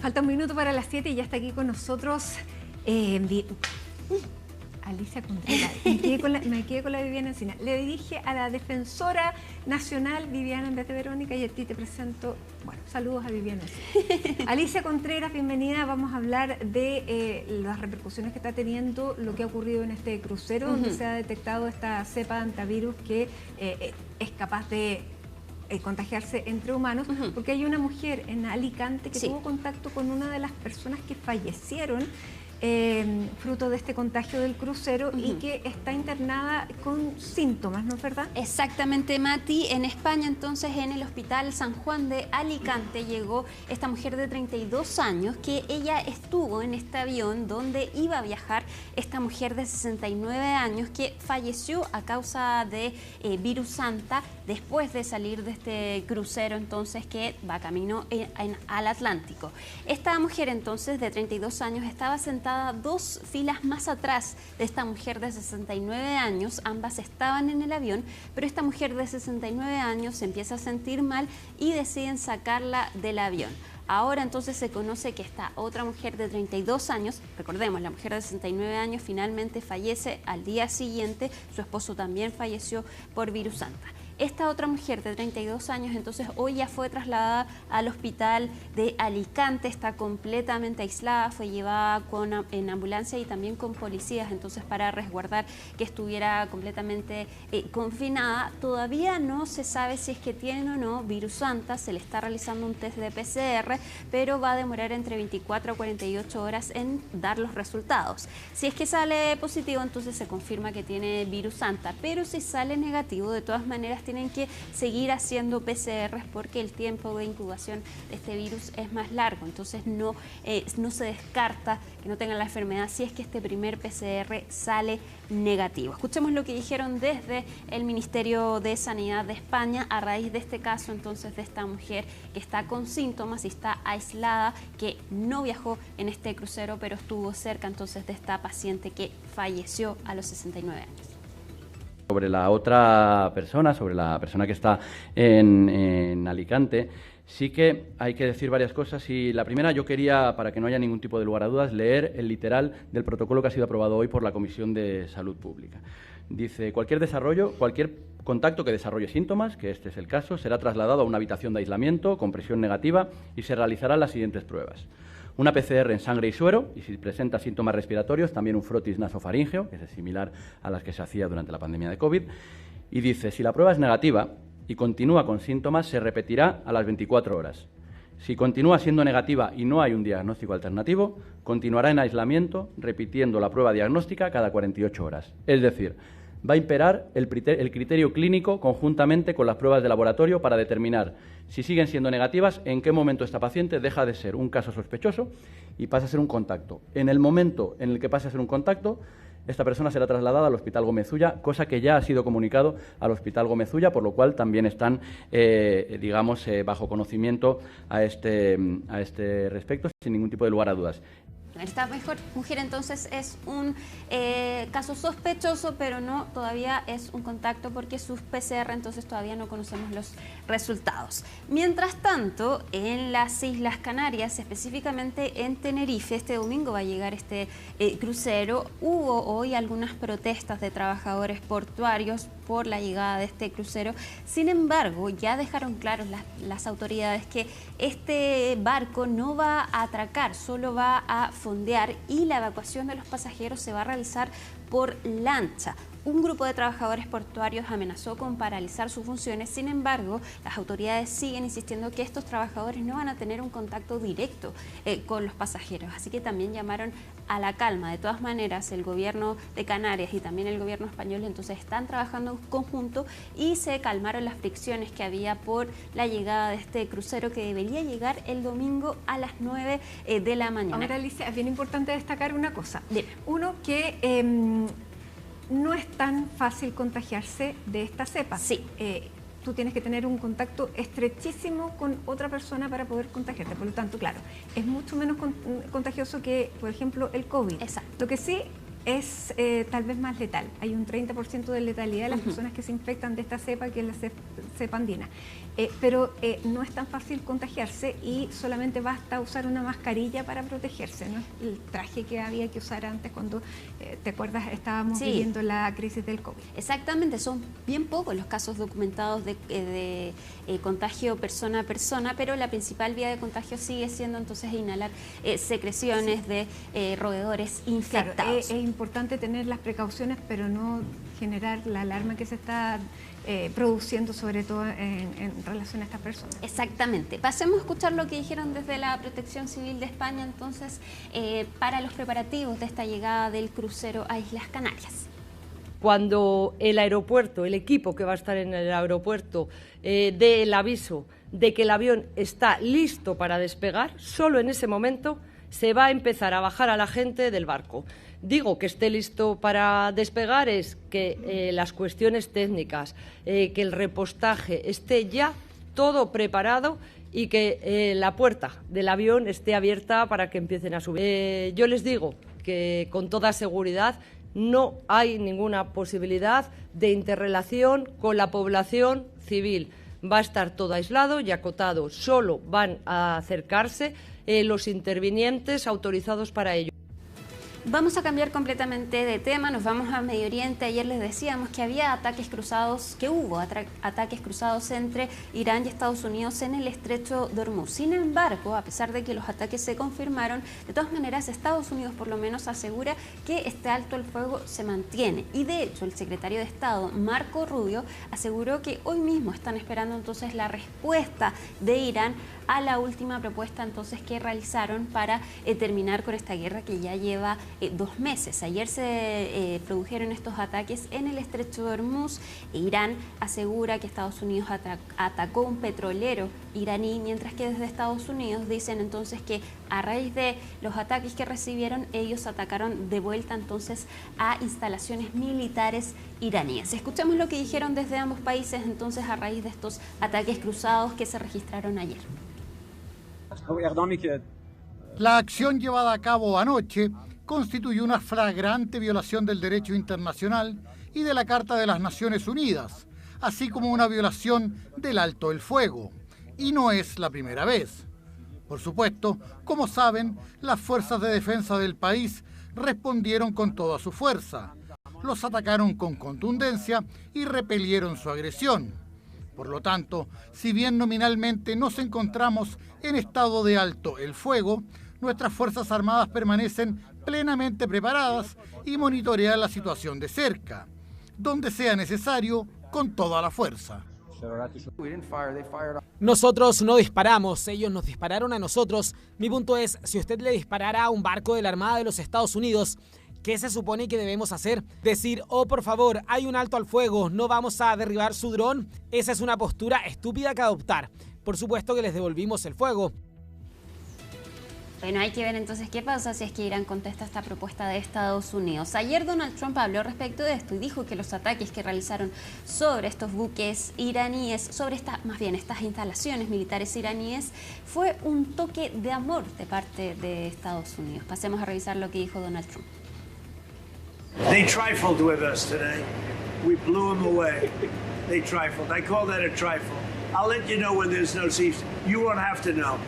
Falta un minuto para las 7 y ya está aquí con nosotros Alicia Contreras. Me quedé con la Viviana Encina. Le dirige a la defensora nacional Viviana en vez de Verónica y a ti te presento, bueno, saludos a Viviana Encina. Alicia Contreras, bienvenida. Vamos a hablar de las repercusiones que está teniendo lo que ha ocurrido en este crucero, donde se ha detectado esta cepa de antivirus que es capaz de contagiarse entre humanos, porque hay una mujer en Alicante que tuvo contacto con una de las personas que fallecieron fruto de este contagio del crucero y que está internada con síntomas, ¿no es verdad? Exactamente, Mati. En España, entonces, en el Hospital San Juan de Alicante llegó esta mujer de 32 años que ella estuvo en este avión donde iba a viajar esta mujer de 69 años que falleció a causa de virus Santa después de salir de este crucero entonces que va camino al Atlántico. Esta mujer entonces de 32 años estaba sentada 2 filas más atrás de esta mujer de 69 años, ambas estaban en el avión, pero esta mujer de 69 años se empieza a sentir mal y deciden sacarla del avión. Ahora entonces se conoce que esta otra mujer de 32 años, recordemos, la mujer de 69 años finalmente fallece al día siguiente, su esposo también falleció por virus Santa. Esta otra mujer de 32 años entonces hoy ya fue trasladada al hospital de Alicante, está completamente aislada, fue llevada en ambulancia y también con policías entonces para resguardar que estuviera completamente confinada. Todavía no se sabe si es que tiene o no virus Santa, se le está realizando un test de PCR, pero va a demorar entre 24 a 48 horas en dar los resultados. Si es que sale positivo entonces se confirma que tiene virus Santa, pero si sale negativo de todas maneras tienen que seguir haciendo PCRs porque el tiempo de incubación de este virus es más largo, entonces no se descarta que no tengan la enfermedad si es que este primer PCR sale negativo. Escuchemos lo que dijeron desde el Ministerio de Sanidad de España a raíz de este caso entonces de esta mujer que está con síntomas y está aislada, que no viajó en este crucero pero estuvo cerca entonces de esta paciente que falleció a los 69 años. Sobre la otra persona, sobre la persona que está en Alicante, sí que hay que decir varias cosas y la primera yo quería, para que no haya ningún tipo de lugar a dudas, leer el literal del protocolo que ha sido aprobado hoy por la Comisión de Salud Pública. Dice, cualquier contacto que desarrolle síntomas, que este es el caso, será trasladado a una habitación de aislamiento con presión negativa y se realizarán las siguientes pruebas. Una PCR en sangre y suero, y si presenta síntomas respiratorios, también un frotis nasofaríngeo, que es similar a las que se hacía durante la pandemia de COVID. Y dice, si la prueba es negativa y continúa con síntomas, se repetirá a las 24 horas. Si continúa siendo negativa y no hay un diagnóstico alternativo, continuará en aislamiento, repitiendo la prueba diagnóstica cada 48 horas. Es decir, va a imperar el criterio clínico conjuntamente con las pruebas de laboratorio para determinar si siguen siendo negativas, en qué momento esta paciente deja de ser un caso sospechoso y pasa a ser un contacto. En el momento en el que pase a ser un contacto, esta persona será trasladada al Hospital Gómez Ulla, cosa que ya ha sido comunicado al Hospital Gómez Ulla, por lo cual también están, bajo conocimiento a este respecto, sin ningún tipo de lugar a dudas. Esta mujer entonces es un caso sospechoso, pero no, todavía es un contacto porque sus PCR entonces todavía no conocemos los resultados. Mientras tanto, en las Islas Canarias, específicamente en Tenerife, este domingo va a llegar este crucero. Hubo hoy algunas protestas de trabajadores portuarios por la llegada de este crucero. Sin embargo, ya dejaron claros las autoridades que este barco no va a atracar, solo va a fondear y la evacuación de los pasajeros se va a realizar por lancha. Un grupo de trabajadores portuarios amenazó con paralizar sus funciones, sin embargo, las autoridades siguen insistiendo que estos trabajadores no van a tener un contacto directo con los pasajeros, así que también llamaron a la calma. De todas maneras, el gobierno de Canarias y también el gobierno español entonces están trabajando en conjunto y se calmaron las fricciones que había por la llegada de este crucero que debería llegar el domingo a las 9 de la mañana. Ahora, Alicia, es bien importante destacar una cosa. Dime. Uno, que no es tan fácil contagiarse de esta cepa. Sí. Tú tienes que tener un contacto estrechísimo con otra persona para poder contagiarte. Por lo tanto, claro, es mucho menos contagioso que, por ejemplo, el COVID. Exacto. Lo que sí es tal vez más letal. Hay un 30% de letalidad de las personas que se infectan de esta cepa, que es la cepa andina. pero no es tan fácil contagiarse y solamente basta usar una mascarilla para protegerse, no es el traje que había que usar antes cuando, ¿te acuerdas? Estábamos viviendo la crisis del COVID. Exactamente, son bien pocos los casos documentados de contagio persona a persona, pero la principal vía de contagio sigue siendo entonces inhalar secreciones de roedores infectados. Claro, es importante tener las precauciones, pero no generar la alarma que se está produciendo, sobre todo en relación a estas personas. Exactamente. Pasemos a escuchar lo que dijeron desde la Protección Civil de España, entonces, para los preparativos de esta llegada del crucero a Islas Canarias. Cuando el aeropuerto, el equipo que va a estar en el aeropuerto, dé el aviso de que el avión está listo para despegar, solo en ese momento se va a empezar a bajar a la gente del barco. Digo que esté listo para despegar es que las cuestiones técnicas, que el repostaje esté ya todo preparado y que la puerta del avión esté abierta para que empiecen a subir. Yo les digo que con toda seguridad no hay ninguna posibilidad de interrelación con la población civil. Va a estar todo aislado y acotado. Solo van a acercarse los intervinientes autorizados para ello. Vamos a cambiar completamente de tema, nos vamos a Medio Oriente. Ayer les decíamos que había ataques cruzados, que hubo ataques cruzados entre Irán y Estados Unidos en el estrecho de Hormuz. Sin embargo, a pesar de que los ataques se confirmaron, de todas maneras Estados Unidos por lo menos asegura que este alto el fuego se mantiene. Y de hecho el secretario de Estado, Marco Rubio, aseguró que hoy mismo están esperando entonces la respuesta de Irán a la última propuesta entonces que realizaron para terminar con esta guerra que ya lleva 2 meses. Ayer se produjeron estos ataques en el estrecho de Hormuz. Irán asegura que Estados Unidos atacó un petrolero iraní, mientras que desde Estados Unidos dicen entonces que a raíz de los ataques que recibieron, ellos atacaron de vuelta entonces a instalaciones militares iraníes. Escuchemos lo que dijeron desde ambos países entonces a raíz de estos ataques cruzados que se registraron ayer. La acción llevada a cabo anoche constituye una flagrante violación del derecho internacional y de la Carta de las Naciones Unidas, así como una violación del alto el fuego. Y no es la primera vez. Por supuesto, como saben, las fuerzas de defensa del país respondieron con toda su fuerza. Los atacaron con contundencia y repelieron su agresión. Por lo tanto, si bien nominalmente nos encontramos en estado de alto el fuego, nuestras Fuerzas Armadas permanecen plenamente preparadas y monitorean la situación de cerca, donde sea necesario, con toda la fuerza. Nosotros no disparamos, ellos nos dispararon a nosotros. Mi punto es, si usted le disparara a un barco de la Armada de los Estados Unidos, ¿qué se supone que debemos hacer? Decir, oh, por favor, hay un alto al fuego, no vamos a derribar su dron. Esa es una postura estúpida que adoptar. Por supuesto que les devolvimos el fuego. Bueno, hay que ver entonces qué pasa si es que Irán contesta esta propuesta de Estados Unidos. Ayer Donald Trump habló respecto de esto y dijo que los ataques que realizaron sobre estos buques iraníes, sobre estas instalaciones militares iraníes, fue un toque de amor de parte de Estados Unidos. Pasemos a revisar lo que dijo Donald Trump. They trifled with us today. We blew them away. They trifled. I call that a trifle. I'll let you know when there's no ceasefire. You won't have to know.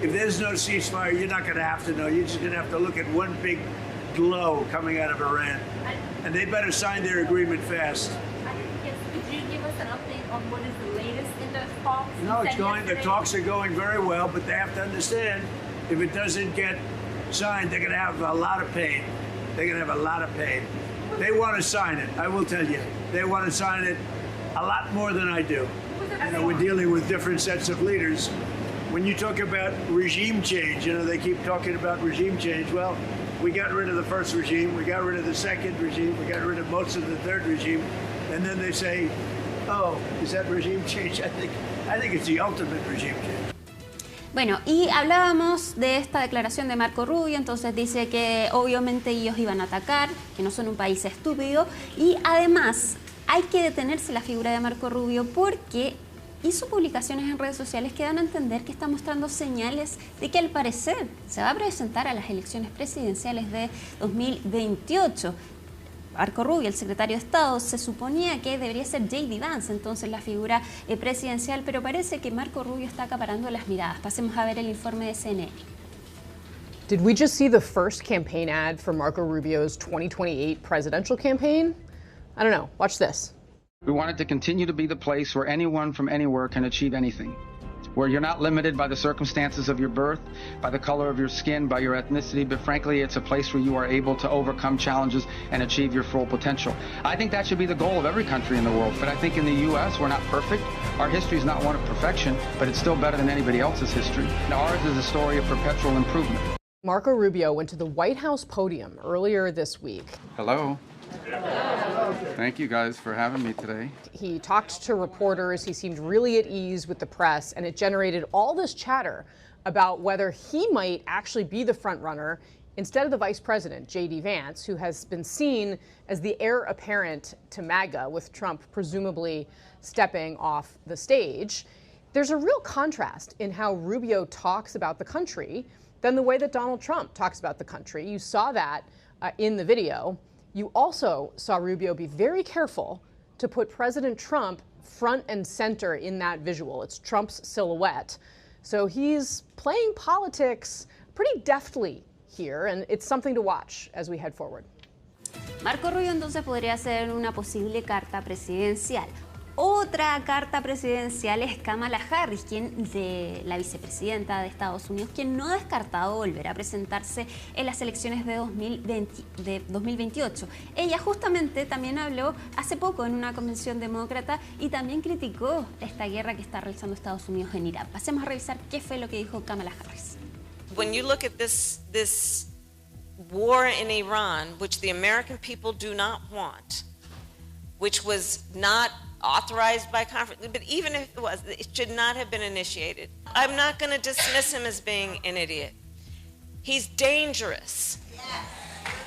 If there's no ceasefire, you're not going to have to know. You're just going to have to look at one big glow coming out of Iran. And they better sign their agreement fast. Yes, could you give us an update on what is the latest in those talks? No, it's going. The talks are going very well, but they have to understand if it doesn't get signed, they're going to have a lot of pain. They're going to have a lot of pain. They want to sign it, I will tell you. They want to sign it a lot more than I do. You know, we're dealing with different sets of leaders. When you talk about regime change, you know, they keep talking about regime change. Well, we got rid of the first regime, we got rid of the second regime, we got rid of most of the third regime, and then they say, oh, is that regime change? I think it's the ultimate regime change. Bueno, y hablábamos de esta declaración de Marco Rubio, entonces dice que obviamente ellos iban a atacar, que no son un país estúpido, y además hay que detenerse la figura de Marco Rubio porque hizo publicaciones en redes sociales que dan a entender que está mostrando señales de que al parecer se va a presentar a las elecciones presidenciales de 2028. Marco Rubio, el secretario de Estado, se suponía que debería ser J.D. Vance, entonces la figura presidencial, pero parece que Marco Rubio está acaparando las miradas. Pasemos a ver el informe de CNN. Did we just see the first campaign ad for Marco Rubio's 2028 presidential campaign? I don't know. Watch this. We want it to continue to be the place where anyone from anywhere can achieve anything, where you're not limited by the circumstances of your birth, by the color of your skin, by your ethnicity, but frankly, it's a place where you are able to overcome challenges and achieve your full potential. I think that should be the goal of every country in the world, but I think in the U.S. we're not perfect. Our history is not one of perfection, but it's still better than anybody else's history. And ours is a story of perpetual improvement. Marco Rubio went to the White House podium earlier this week. Hello. Thank you guys for having me today. He talked to reporters, he seemed really at ease with the press, and it generated all this chatter about whether he might actually be the front runner instead of the vice president, J.D. Vance, who has been seen as the heir apparent to MAGA, with Trump presumably stepping off the stage. There's a real contrast in how Rubio talks about the country than the way that Donald Trump talks about the country. You saw that in the video. You also saw Rubio be very careful to put President Trump front and center in that visual. It's Trump's silhouette. So he's playing politics pretty deftly here, and it's something to watch as we head forward. Marco Rubio entonces podría ser una posible carta presidencial. Otra carta presidencial es Kamala Harris, la vicepresidenta de Estados Unidos, quien no ha descartado volver a presentarse en las elecciones de 2028. Ella justamente también habló hace poco en una convención demócrata y también criticó esta guerra que está realizando Estados Unidos en Irak. Pasemos a revisar qué fue lo que dijo Kamala Harris. When you look at this war in Iran, which the American people do not want, which was not authorized by conference, but even if it was, it should not have been initiated. I'm not going to dismiss him as being an idiot. He's dangerous.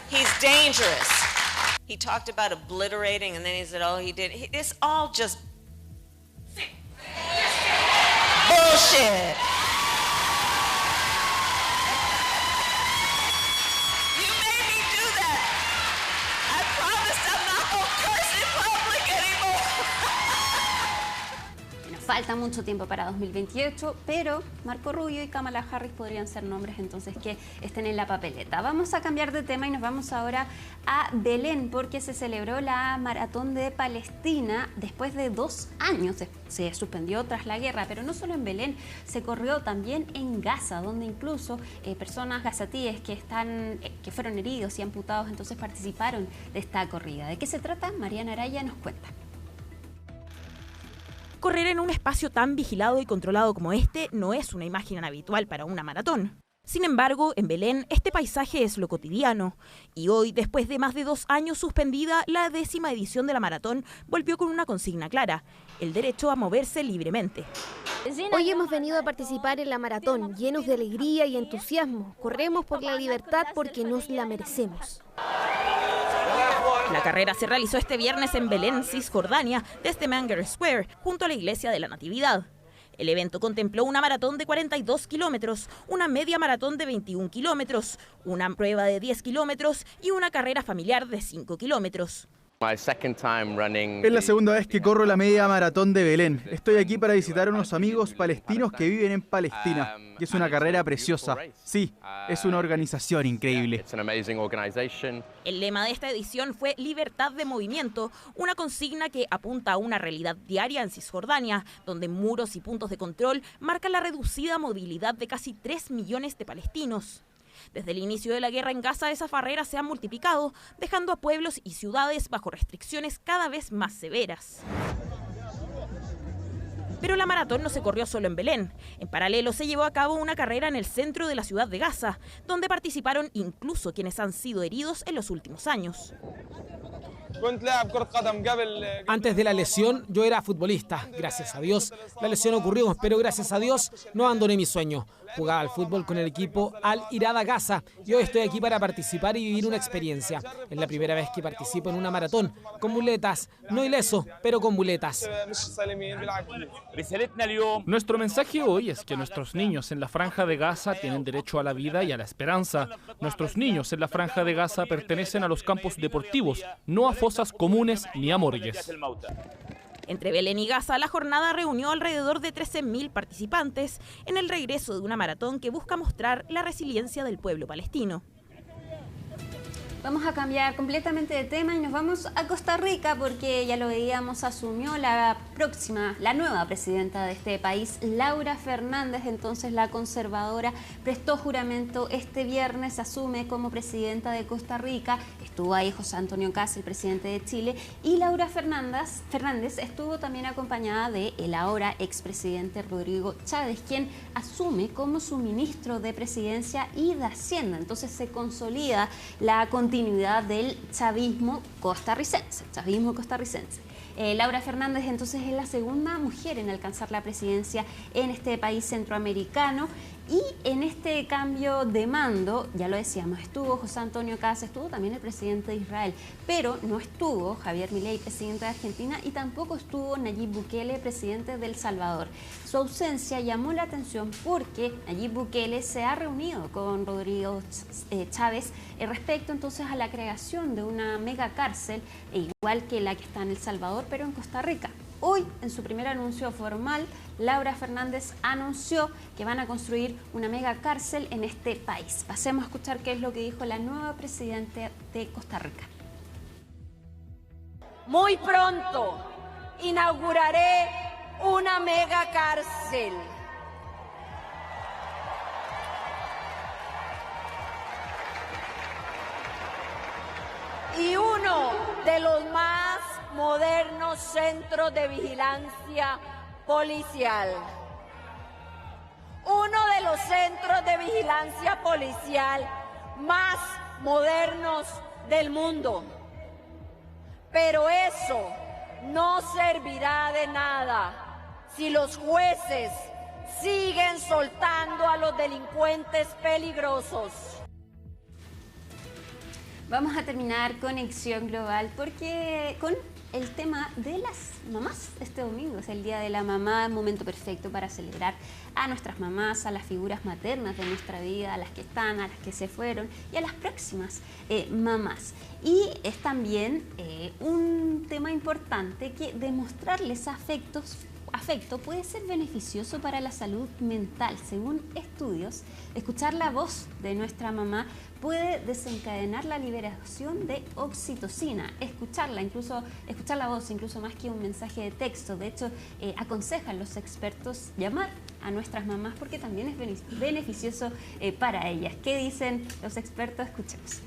He's dangerous. He talked about obliterating, and then he said, oh, he did. It's all just bullshit. You made me do that. I promised I'm not going to curse in public anymore. Falta mucho tiempo para 2028, pero Marco Rubio y Kamala Harris podrían ser nombres entonces que estén en la papeleta. Vamos a cambiar de tema y nos vamos ahora a Belén, porque se celebró la Maratón de Palestina después de 2 años. Se suspendió tras la guerra, pero no solo en Belén, se corrió también en Gaza, donde incluso personas gazatíes que fueron heridos y amputados entonces participaron de esta corrida. ¿De qué se trata? Mariana Araya nos cuenta. Correr en un espacio tan vigilado y controlado como este no es una imagen habitual para una maratón. Sin embargo, en Belén, este paisaje es lo cotidiano. Y hoy, después de más de 2 años suspendida, la 10ª edición de la maratón volvió con una consigna clara: el derecho a moverse libremente. Hoy hemos venido a participar en la maratón, llenos de alegría y entusiasmo. Corremos por la libertad porque nos la merecemos. La carrera se realizó este viernes en Belén, Cisjordania, desde Manger Square, junto a la Iglesia de la Natividad. El evento contempló una maratón de 42 kilómetros, una media maratón de 21 kilómetros, una prueba de 10 kilómetros y una carrera familiar de 5 kilómetros. Es la segunda vez que corro la media maratón de Belén. Estoy aquí para visitar a unos amigos palestinos que viven en Palestina. Y es una carrera preciosa. Sí, es una organización increíble. El lema de esta edición fue Libertad de Movimiento, una consigna que apunta a una realidad diaria en Cisjordania, donde muros y puntos de control marcan la reducida movilidad de casi 3 millones de palestinos. Desde el inicio de la guerra en Gaza, esas barreras se han multiplicado, dejando a pueblos y ciudades bajo restricciones cada vez más severas. Pero la maratón no se corrió solo en Belén. En paralelo se llevó a cabo una carrera en el centro de la ciudad de Gaza, donde participaron incluso quienes han sido heridos en los últimos años. Antes de la lesión yo era futbolista, gracias a Dios la lesión ocurrió, pero gracias a Dios no abandoné mi sueño. Jugaba al fútbol con el equipo Al Irada Gaza y hoy estoy aquí para participar y vivir una experiencia. Es la primera vez que participo en una maratón, con muletas, no ileso, pero con muletas. Nuestro mensaje hoy es que nuestros niños en la Franja de Gaza tienen derecho a la vida y a la esperanza. Nuestros niños en la Franja de Gaza pertenecen a los campos deportivos, no a fosas comunes ni a morgues. Entre Belén y Gaza, la jornada reunió alrededor de 13.000 participantes en el regreso de una maratón que busca mostrar la resiliencia del pueblo palestino. Vamos a cambiar completamente de tema y nos vamos a Costa Rica porque ya lo veíamos, asumió la nueva presidenta de este país, Laura Fernández. Entonces la conservadora prestó juramento este viernes, asume como presidenta de Costa Rica. Estuvo ahí José Antonio Kast, el presidente de Chile, y Laura Fernández estuvo también acompañada de el ahora expresidente Rodrigo Chávez, quien asume como su ministro de Presidencia y de Hacienda. Entonces se consolida la continuidad del chavismo costarricense. Laura Fernández entonces es la segunda mujer en alcanzar la presidencia en este país centroamericano. Y en este cambio de mando, ya lo decíamos, estuvo José Antonio Kast, estuvo también el presidente de Israel, pero no estuvo Javier Milei, presidente de Argentina, y tampoco estuvo Nayib Bukele, presidente de El Salvador. Su ausencia llamó la atención porque Nayib Bukele se ha reunido con Rodrigo Chávez respecto entonces a la creación de una mega cárcel, igual que la que está en El Salvador, pero en Costa Rica. Hoy, en su primer anuncio formal, Laura Fernández anunció que van a construir una mega cárcel en este país. Pasemos a escuchar qué es lo que dijo la nueva presidenta de Costa Rica. Muy pronto inauguraré una mega cárcel. Y uno de los más modernos centros de vigilancia policial. Uno de los centros de vigilancia policial más modernos del mundo. Pero eso no servirá de nada si los jueces siguen soltando a los delincuentes peligrosos. Vamos a terminar Conexión Global porque con el tema de las mamás. Este domingo es el Día de la Mamá, momento perfecto para celebrar a nuestras mamás, a las figuras maternas de nuestra vida, a las que están, a las que se fueron y a las próximas mamás. Y es también un tema importante que demostrarles afecto puede ser beneficioso para la salud mental. Según estudios, escuchar la voz de nuestra mamá puede desencadenar la liberación de oxitocina. Escuchar la voz, incluso más que un mensaje de texto. De hecho, aconsejan los expertos llamar a nuestras mamás porque también es beneficioso para ellas. ¿Qué dicen los expertos? Escuchemos.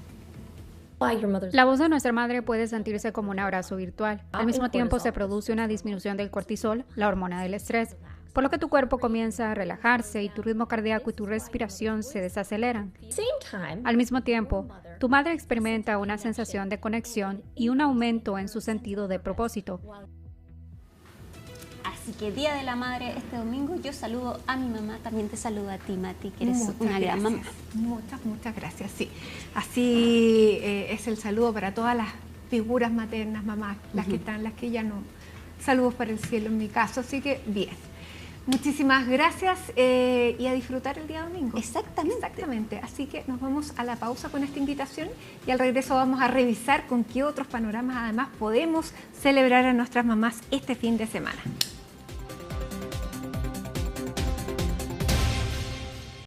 La voz de nuestra madre puede sentirse como un abrazo virtual. Al mismo tiempo se produce una disminución del cortisol, la hormona del estrés, por lo que tu cuerpo comienza a relajarse y tu ritmo cardíaco y tu respiración se desaceleran. Al mismo tiempo, tu madre experimenta una sensación de conexión y un aumento en su sentido de propósito. Así que Día de la Madre este domingo, yo saludo a mi mamá, también te saludo a ti, Mati, que eres una gran mamá. Muchas gracias, sí. Así es el saludo para todas las figuras maternas, mamás, las que están, las que ya no. Saludos para el cielo en mi caso, así que bien. Muchísimas gracias y a disfrutar el día domingo. Exactamente. Así que nos vamos a la pausa con esta invitación y al regreso vamos a revisar con qué otros panoramas además podemos celebrar a nuestras mamás este fin de semana.